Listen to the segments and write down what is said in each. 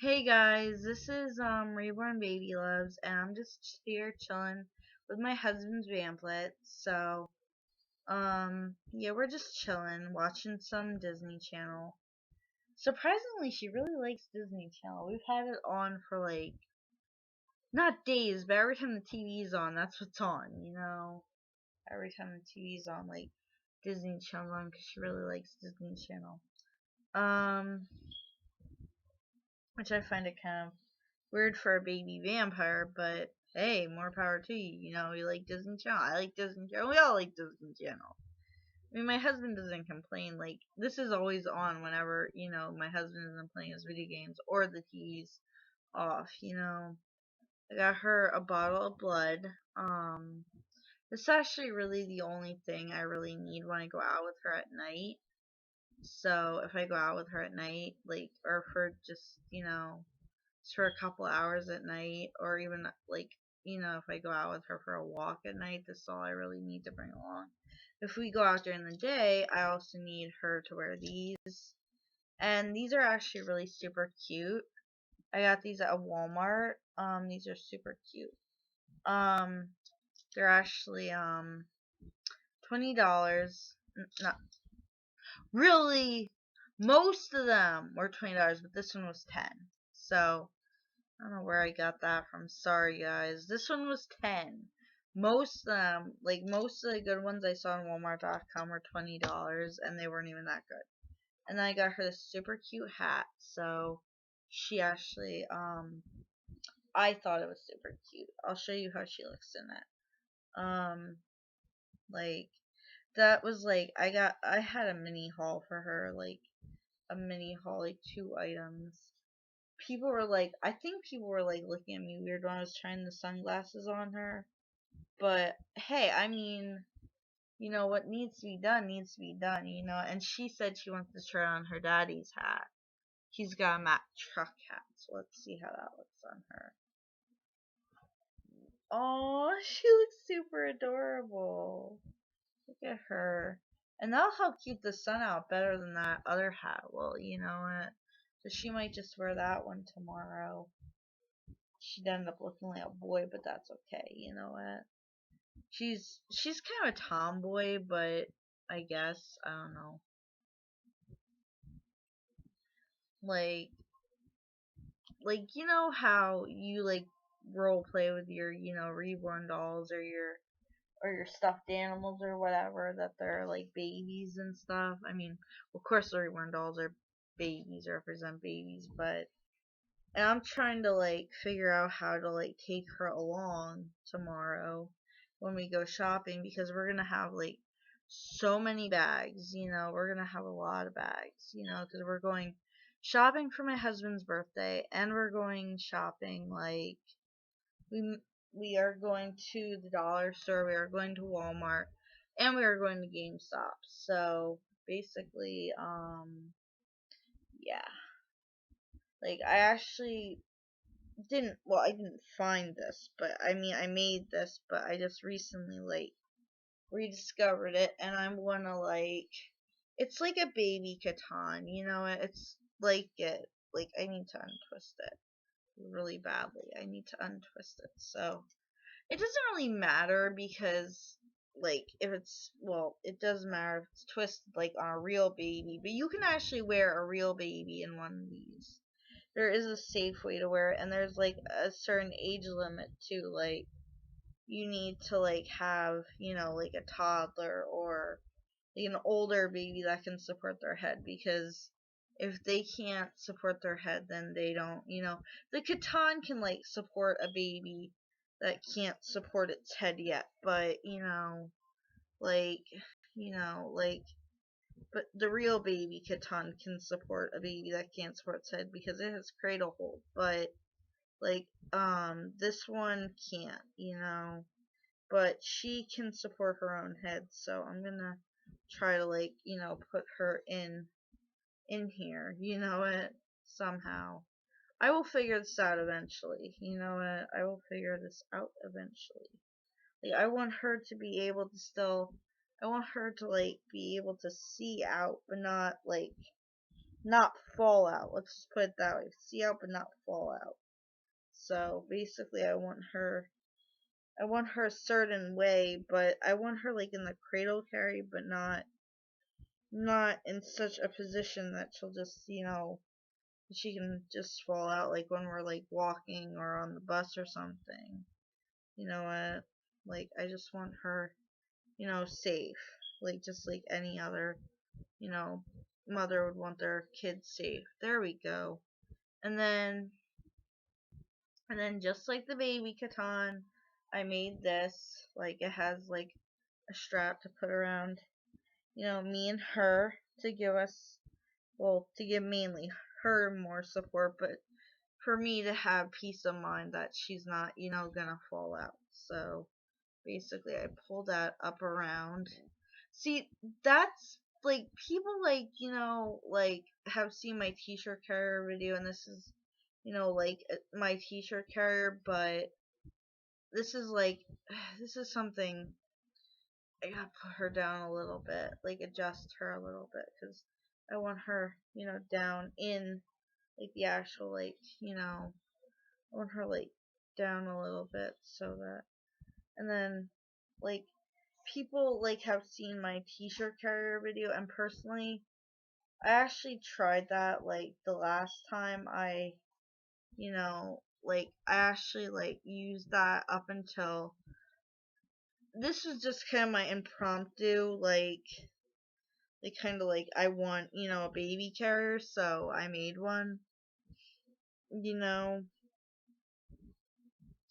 Hey guys, this is Reborn Baby Loves, and I'm just here chilling with my husband's pamphlet. Yeah, we're just chilling, watching some Disney Channel. Surprisingly, she really likes Disney Channel. We've had it on for like not days, but every time the TV's on, that's what's on. Every time the TV's on, like Disney Channel's on, because she really likes Disney Channel. Um, which I find it kind of weird for a baby vampire, but hey, more power to you. You like Disney Channel. I like Disney Channel. We all like Disney Channel. I mean, my husband doesn't complain. Like, this is always on whenever, my husband isn't playing his video games or the TV's off. I got her a bottle of blood. This is actually really the only thing I really need when I go out with her at night. So, if I go out with her at night, like, or for just for a couple hours at night, or even like if I go out with her for a walk at night, this is all I really need to bring along. If we go out during the day, I also need her to wear these, and these are actually really super cute. I got these at Walmart. These are super cute. Um, they're actually $20. Not really. Most of them were $20, but this one was 10. So I don't know where I got that from. Sorry, guys. This one was 10. Most of them, like most of the good ones I saw on Walmart.com were $20, and they weren't even that good. And then I got her this super cute hat. So she actually, I thought it was super cute. I'll show you how she looks in it. Like that was like I had a mini haul for her, like a mini haul, like 2 items. I think people were like looking at me weird when I was trying the sunglasses on her. But hey, I mean, what needs to be done needs to be done. And she said she wants to try on her daddy's hat. He's got a Mack truck hat, so let's see how that looks on her. Oh, she looks super adorable. Look at her. And that'll help keep the sun out better than that other hat. Well, you know what? So she might just wear that one tomorrow. She'd end up looking like a boy, but that's okay. You know what? She's kind of a tomboy, but I guess I don't know. Like you know how you like role play with your reborn dolls or your stuffed animals or whatever, that they're like babies and stuff. I mean, of course the reborn dolls are babies, represent babies, but and I'm trying to like figure out how to like take her along tomorrow when we go shopping, because we're gonna have like so many bags. We're gonna have a lot of bags. Because we're going shopping for my husband's birthday, and we're going shopping like we we are going to the dollar store, we are going to Walmart, and we are going to GameStop. So basically, yeah. Like I actually I didn't find this, but I mean I made this, but I just recently like rediscovered it, and I'm gonna like it's like a baby Catan, it's like it like I need to untwist it really badly. I need to untwist it. So it doesn't really matter, because like if it's well, it does matter if it's twisted like on a real baby, but you can actually wear a real baby in one of these. There is a safe way to wear it, and there's like a certain age limit too. Like you need to like have like a toddler or like an older baby that can support their head, because if they can't support their head, then they don't. The Catan can like support a baby that can't support its head yet, but like like but the real baby Catan can support a baby that can't support its head because it has cradle hold. But like this one can't. But she can support her own head, so I'm gonna try to like put her in here, it somehow. I will figure this out eventually. I will figure this out eventually. Like I want her to be able to still I want her to like be able to see out, but not like not fall out. Let's just put it that way. See out but not fall out. So basically I want her a certain way, but I want her like in the cradle carry, but not in such a position that she'll just, she can just fall out, like when we're like walking or on the bus or something. You know what? Like I just want her, safe. Like just like any other, you know, mother would want their kids safe. There we go. And then just like the baby Catan, I made this. Like it has like a strap to put around, me and her to give us, well, to give mainly her more support, but for me to have peace of mind that she's not, gonna fall out. So basically, I pull that up around. See, that's like people like, like have seen my t-shirt carrier video, and this is, like my t-shirt carrier, but this is like, this is something I gotta put her down a little bit, like adjust her a little bit, because I want her, down in like the actual, like, I want her like down a little bit so that, and then like people like have seen my t-shirt carrier video, and personally, I actually tried that like the last time like I actually like used that up until this was just kind of my impromptu like kind of like I want, a baby carrier, so I made one, you know,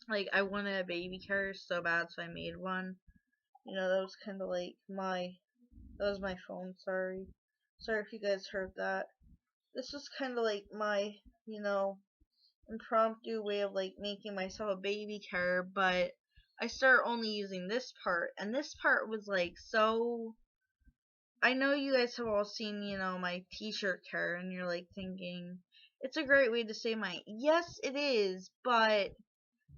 like I wanted a baby carrier so bad, so I made one. That was kind of like that was my phone, sorry. Sorry if you guys heard that. This was kind of like my, you know, impromptu way of like making myself a baby carrier, but I started only using this part, and this part was like so. I know you guys have all seen, my t-shirt carrier, and you're like thinking, it's a great way to save money. Yes, it is, but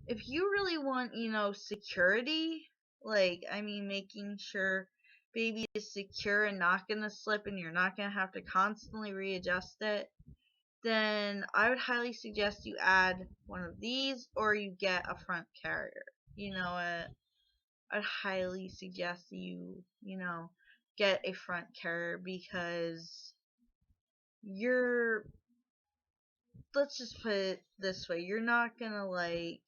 if you really want, security, like, I mean, making sure baby is secure and not gonna slip and you're not gonna have to constantly readjust it, then I would highly suggest you add one of these or you get a front carrier. I'd highly suggest you, get a front carrier because you're, let's just put it this way, you're not gonna want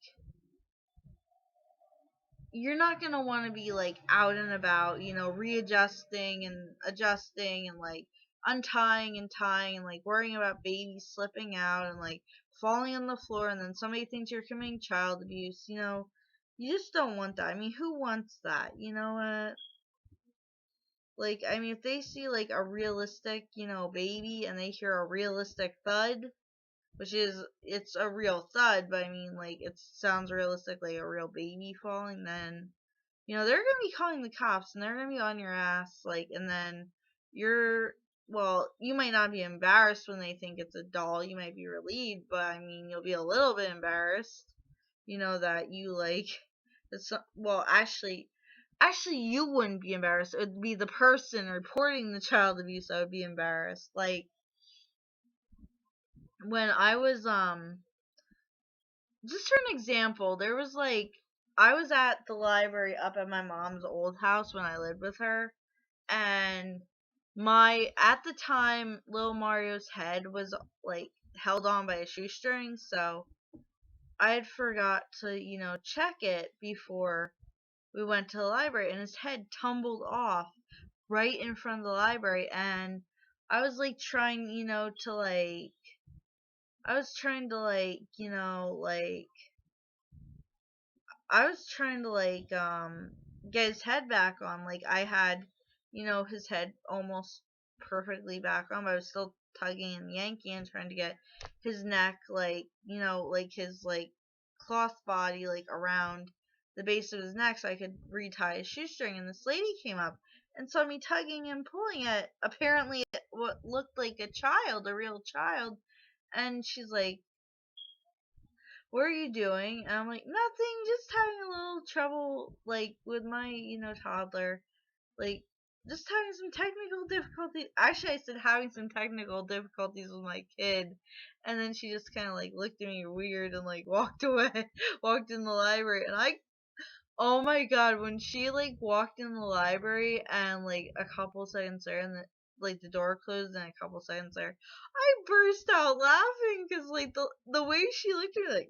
to be like out and about, readjusting and adjusting and like untying and tying and like worrying about babies slipping out and like falling on the floor and then somebody thinks you're committing child abuse. You just don't want that. I mean, who wants that? You know what? Like, I mean, if they see like a realistic, baby and they hear a realistic thud, which is it's a real thud, but I mean like it sounds realistic like a real baby falling, then they're gonna be calling the cops and they're gonna be on your ass, like, and then you're, well, you might not be embarrassed when they think it's a doll, you might be relieved, but I mean you'll be a little bit embarrassed, that you like it's, well, actually you wouldn't be embarrassed, it would be the person reporting the child abuse that would be embarrassed. Like when I was just for an example, there was like I was at the library up at my mom's old house when I lived with her, and my at the time little Mario's head was like held on by a shoestring, so I had forgot to, check it before we went to the library, and his head tumbled off right in front of the library, and I was like trying, to like I was trying to like, I was trying to like get his head back on. Like I had, his head almost perfectly back on, but I was still tugging and yanking and trying to get his neck like, like his like cloth body like around the base of his neck so I could retie his shoestring, and this lady came up and saw me tugging and pulling it. Apparently what looked like a child, a real child, and she's like, what are you doing? And I'm like, nothing, just having a little trouble, like, with my, toddler. Like, just having some technical difficulties. Actually, I said having some technical difficulties with my kid, and then she just kind of like looked at me weird and like walked away, walked in the library, and oh my god, when she like walked in the library and like a couple seconds there, and like the door closed and a couple seconds there, I burst out laughing because like the way she looked at me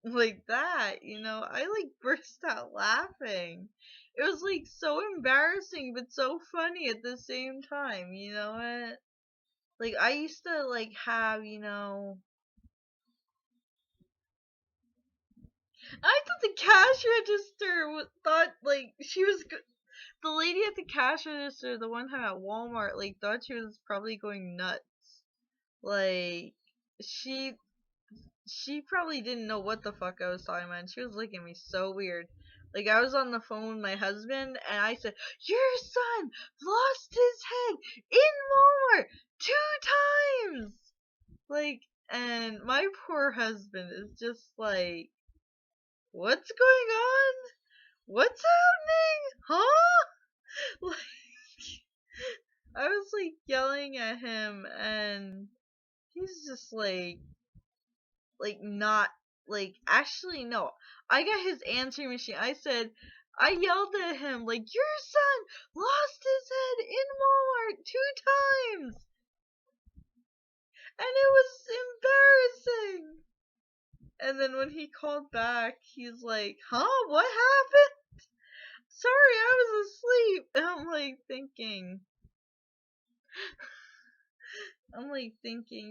like that, I like burst out laughing. It was like so embarrassing but so funny at the same time, you know what? Like I used to like have, I thought the cash register thought like she was the lady at the cash register the one time at Walmart like thought she was probably going nuts. Like she she probably didn't know what the fuck I was talking about. And she was looking at me so weird. Like I was on the phone with my husband and I said, "Your son lost his head in Walmart 2 times." Like, and my poor husband is just like, "What's going on? What's happening? Huh?" Like, I was like yelling at him and he's just like not like actually no, I got his answering machine. I yelled at him like, your son lost his head in Walmart 2 times, and it was embarrassing. And then when he called back, he's like, huh, what happened? Sorry, I was asleep. And I'm like thinking,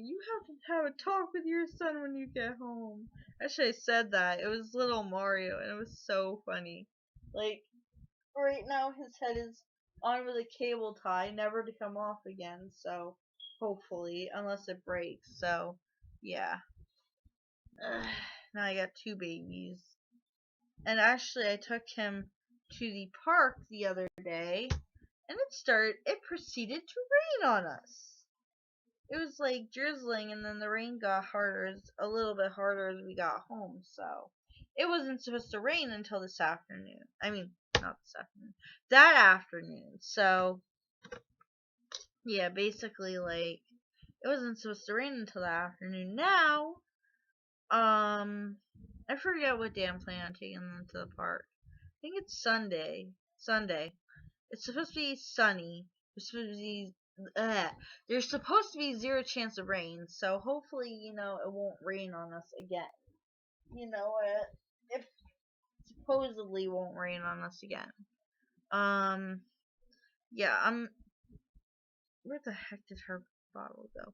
you have to have a talk with your son when you get home. Actually, I said that. It was little Mario, and it was so funny. Like, right now, his head is on with a cable tie, never to come off again, so hopefully, unless it breaks. So, yeah. Now I got 2 babies. And actually, I took him to the park the other day, and it proceeded to rain on us. It was like drizzling, and then the rain got a little bit harder as we got home. So it wasn't supposed to rain until this afternoon. I mean, not this afternoon, that afternoon. So yeah, basically like it wasn't supposed to rain until the afternoon. Now, I forget what day I'm planning on taking them to the park. I think it's Sunday. Sunday. It's supposed to be sunny. It's supposed to be there's supposed to be 0 chance of rain, so hopefully, it won't rain on us again. It supposedly won't rain on us again. Um, yeah, where the heck did her bottle go?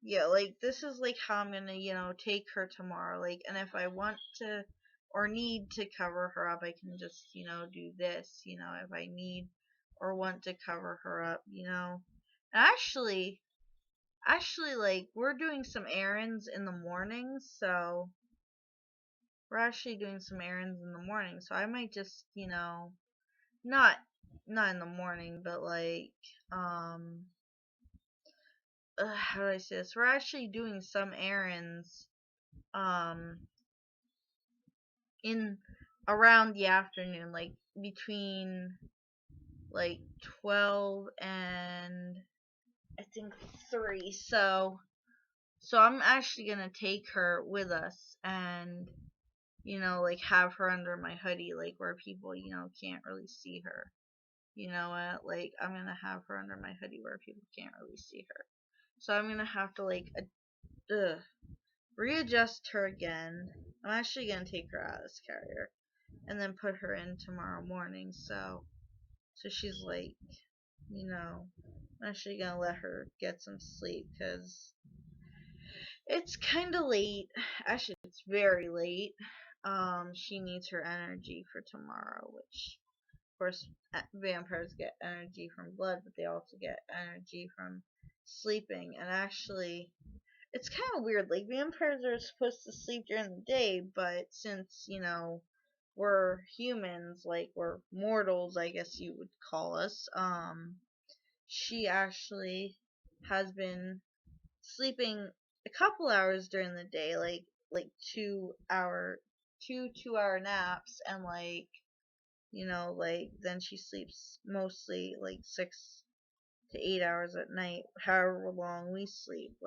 Yeah, like, this is, like, how I'm gonna, take her tomorrow, like, and if I want to, or need to cover her up, I can just, do this, if I need or want to cover her up, Actually, like, we're doing some errands in the morning, so we're actually doing some errands in the morning, so I might just, not not in the morning, but like, how do I say this? We're actually doing some errands, um, in around the afternoon, like between like 12 and I think 3. So I'm actually gonna take her with us and like have her under my hoodie, like where people, can't really see her. Like I'm gonna have her under my hoodie where people can't really see her. So I'm gonna have to like readjust her again. I'm actually gonna take her out of this carrier and then put her in tomorrow morning. So she's like, I'm actually gonna let her get some sleep because it's kind of late. Actually, it's very late. She needs her energy for tomorrow, which, of course, vampires get energy from blood, but they also get energy from sleeping. And actually, it's kind of weird. Like, vampires are supposed to sleep during the day, but since, we're humans, like, we're mortals, I guess you would call us, she actually has been sleeping a couple hours during the day, like 2 hour naps, and like like then she sleeps mostly like 6 to 8 hours at night, however long we sleep,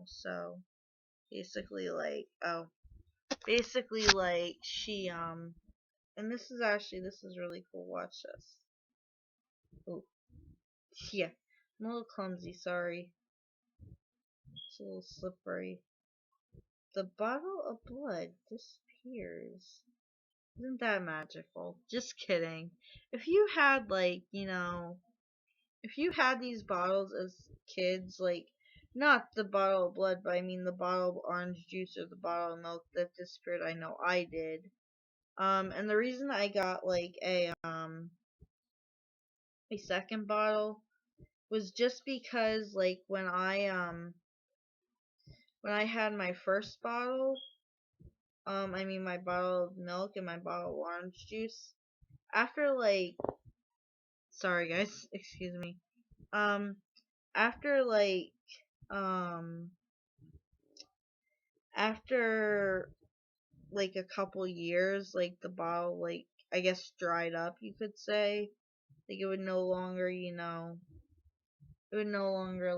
so basically she and this is really cool. Watch this. Oh, yeah. I'm a little clumsy, sorry. It's a little slippery. The bottle of blood disappears. Isn't that magical? Just kidding. If you had if you had these bottles as kids, not the bottle of blood, but I mean the bottle of orange juice or the bottle of milk that disappeared, I know I did. And the reason I got a second bottle was just because when I had my first bottle, I mean my bottle of milk and my bottle of orange juice, after sorry guys, excuse me. Um after um after a couple years, the bottle I guess dried up, you could say. It would no longer, it would no longer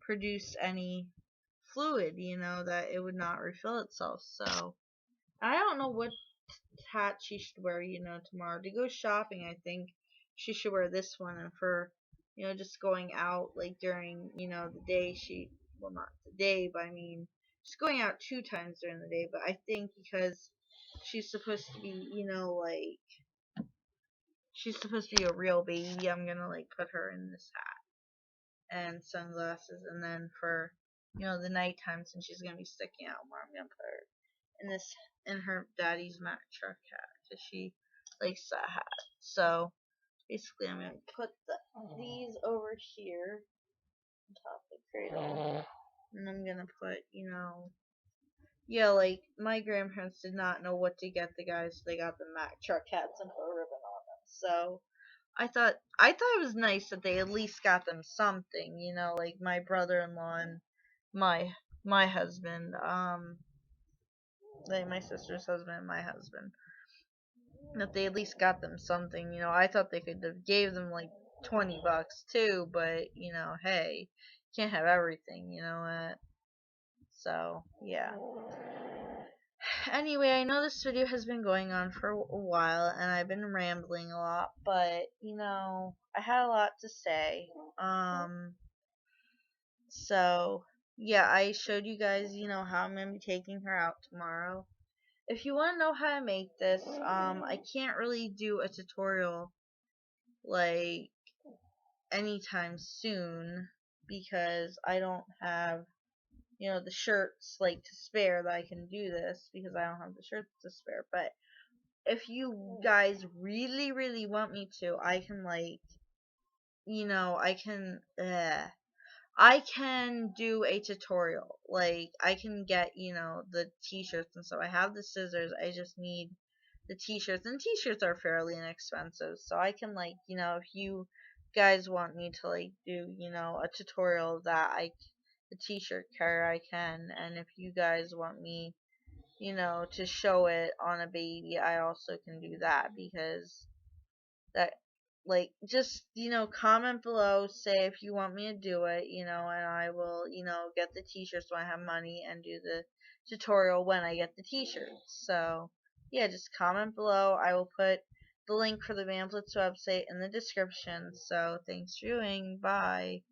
produce any fluid, that it would not refill itself. So I don't know what hat she should wear, tomorrow. To go shopping, I think she should wear this one, and for, just going out, during, the day, well, not the day, but I mean, just going out 2 times during the day, but I think because she's supposed to be, she's supposed to be a real baby, I'm gonna, put her in this hat and sunglasses, and then for, the nighttime, since she's gonna be sticking out more, I'm gonna put her in her daddy's Mack truck hat because she likes that hat. So basically, I'm gonna put these over here on top of the cradle, and I'm gonna put, yeah, my grandparents did not know what to get the guys, so they got the Mack truck hats and put a ribbon on them. So I thought it was nice that they at least got them something, my brother-in-law and my my husband, my sister's husband and my husband, that they at least got them something. I thought they could have gave them $20 too, but hey, can't have everything, so yeah. Anyway, I know this video has been going on for a while and I've been rambling a lot, but I had a lot to say. So yeah, I showed you guys, how I'm gonna be taking her out tomorrow. If you want to know how to make this, I can't really do a tutorial like anytime soon because I don't have, the shirts to spare that I can do this, because I don't have the shirts to spare. But if you guys really, really want me to, I can I can do a tutorial. I can get, the t-shirts and stuff. I have the scissors. I just need the t-shirts, and t-shirts are fairly inexpensive. So I can if you guys want me to do, a tutorial of that, the t-shirt care, I can. And if you guys want me, to show it on a baby, I also can do that, because that just comment below, say if you want me to do it, and I will get the t-shirts when I have money and do the tutorial when I get the t-shirts. So yeah, just comment below. I will put the link for the Vamplets website in the description. So thanks for viewing. Bye.